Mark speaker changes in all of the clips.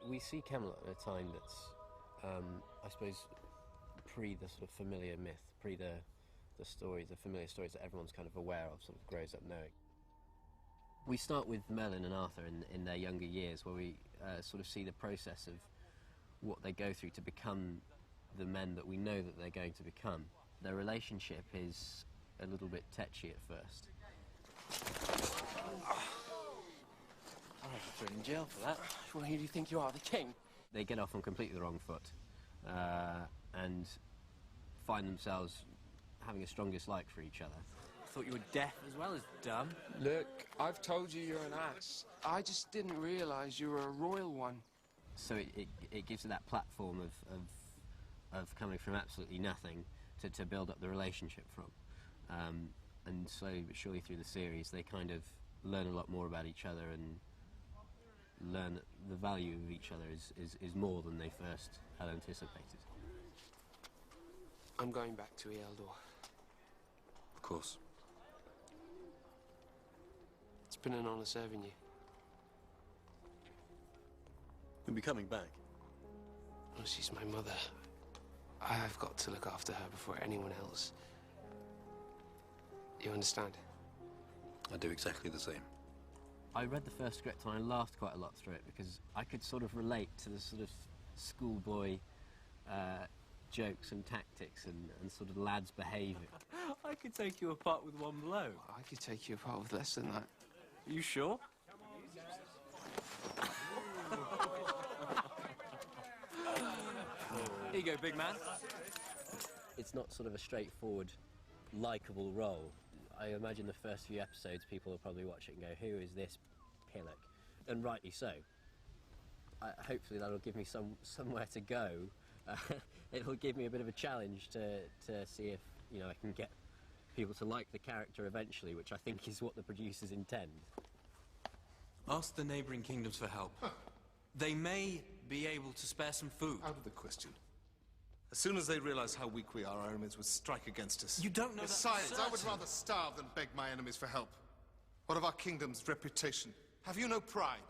Speaker 1: We see Camelot at a time that's, I suppose, pre the sort of familiar myth, pre the stories, the familiar stories that everyone's kind of aware of, sort of grows up knowing. We start with Merlin and Arthur in their younger years, where we sort of see the process of what they go through to become the men that we know that they're going to become. Their relationship is a little bit tetchy at first.
Speaker 2: I'll have to throw in jail for that. Well, who do you think you are, the king?
Speaker 1: They get off on completely the wrong foot and find themselves having a strong dislike for each other.
Speaker 2: I thought you were deaf as well as dumb.
Speaker 3: Look, I've told you you're an ass. I just didn't realise you were a royal one.
Speaker 1: So it gives it that platform of coming from absolutely nothing to build up the relationship from. And slowly but surely through the series, they kind of learn a lot more about each other and learn that the value of each other is more than they first had anticipated.
Speaker 3: I'm going back to Ealdor.
Speaker 4: Of course.
Speaker 3: It's been an honour serving you.
Speaker 4: You'll be coming back.
Speaker 3: Well, she's my mother. I've got to look after her before anyone else. You understand?
Speaker 4: I do exactly the same.
Speaker 1: I read the first script and I laughed quite a lot through it because I could sort of relate to the sort of schoolboy jokes and tactics and sort of lads' behaviour.
Speaker 2: I could take you apart with one blow.
Speaker 3: I could take you apart with less than that.
Speaker 2: Are you sure? Here you go, big man.
Speaker 1: It's not sort of a straightforward, likeable role. I imagine the first few episodes people will probably watch it and go, who is this pillock? And rightly so. Hopefully that'll give me somewhere to go. It'll give me a bit of a challenge to see if, you know, I can get people to like the character eventually, which I think is what the producers intend.
Speaker 5: Ask the neighbouring kingdoms for help. They may be able to spare some food.
Speaker 6: Out of the question. As soon as they realize how weak we are, our enemies would strike against us.
Speaker 5: You don't know that.
Speaker 6: Besides, I would rather starve than beg my enemies for help. What of our kingdom's reputation? Have you no pride?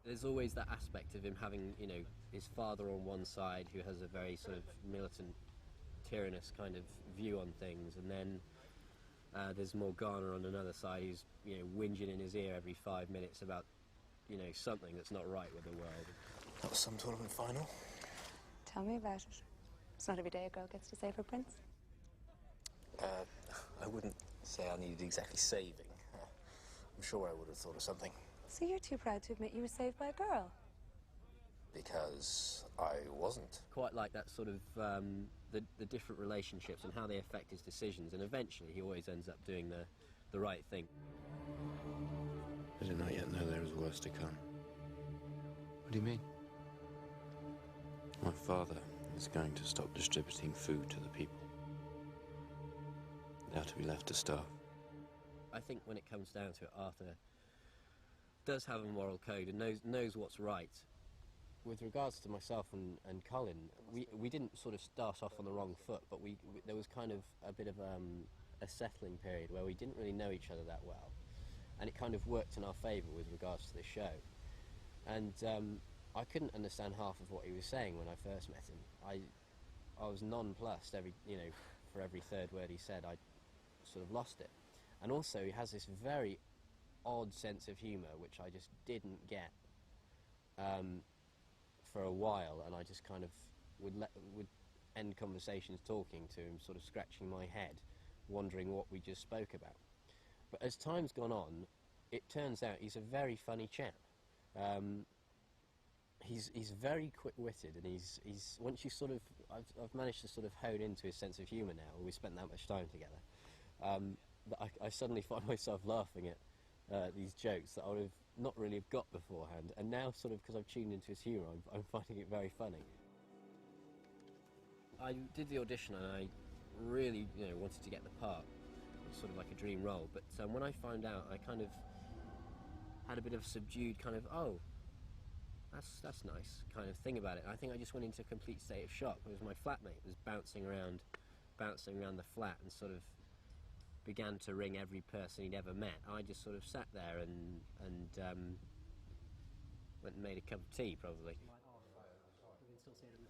Speaker 1: There's always that aspect of him having, you know, his father on one side who has a very sort of militant, tyrannous kind of view on things, and then there's Morgana on another side who's, you know, whinging in his ear every 5 minutes about, you know, something that's not right with the world.
Speaker 4: That was some tournament final.
Speaker 7: Tell me about it. It's not every day a girl gets to save her prince.
Speaker 4: I wouldn't say I needed exactly saving. I'm sure I would have thought of something.
Speaker 7: So you're too proud to admit you were saved by a girl?
Speaker 4: Because I wasn't.
Speaker 1: Quite like that sort of, the different relationships and how they affect his decisions, and eventually he always ends up doing the right thing.
Speaker 4: I do not yet know there is worse to come.
Speaker 3: What do you mean?
Speaker 4: My father is going to stop distributing food to the people. They are to be left to starve.
Speaker 1: I think when it comes down to it, Arthur does have a moral code and knows what's right. With regards to myself and Colin, we didn't sort of start off on the wrong foot, but there was kind of a bit of a settling period where we didn't really know each other that well, and it kind of worked in our favour with regards to the show. And I couldn't understand half of what he was saying when I first met him. I was nonplussed for every third word he said. I sort of lost it. And also he has this very odd sense of humour, which I just didn't get for a while, and I just kind of would end conversations talking to him, sort of scratching my head, wondering what we just spoke about. But as time's gone on, it turns out he's a very funny chap. He's very quick-witted, and he's once you sort of I've managed to sort of hone into his sense of humour now. We spent that much time together. That I suddenly find myself laughing at these jokes that I would have not really got beforehand, and now sort of because I've tuned into his humour, I'm finding it very funny. I did the audition and I really, you know, wanted to get the part. It was sort of like a dream role, but when I found out, I kind of had a bit of subdued kind of, oh, that's nice kind of thing about it. I think I just went into a complete state of shock. It was my flatmate was bouncing around the flat and sort of began to ring every person he'd ever met. I just sort of sat there and went and made a cup of tea, probably.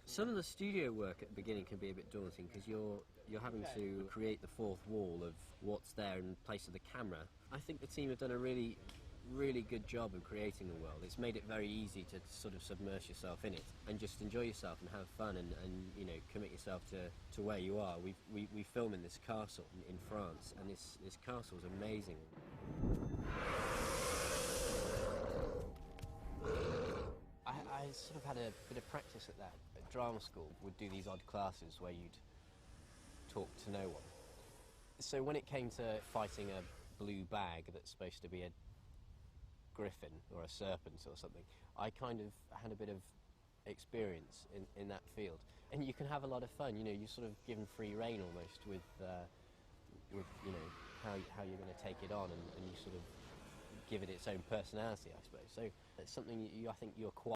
Speaker 1: Some of the studio work at the beginning can be a bit daunting because you're having to create the fourth wall of what's there in place of the camera. I think the team have done a really good job of creating the world. It's made it very easy to sort of submerge yourself in it and just enjoy yourself and have fun and you know, commit yourself to where you are. We film in this castle in France, and this castle is amazing. I sort of had a bit of practice at that. At drama school, we'd do these odd classes where you'd talk to no one. So when it came to fighting a blue bag that's supposed to be a griffin or a serpent or something, I kind of had a bit of experience in that field. And you can have a lot of fun, you know, you're sort of given free rein almost with you know, how you're going to take it on, and you sort of give it its own personality, I suppose. So it's something I think you acquire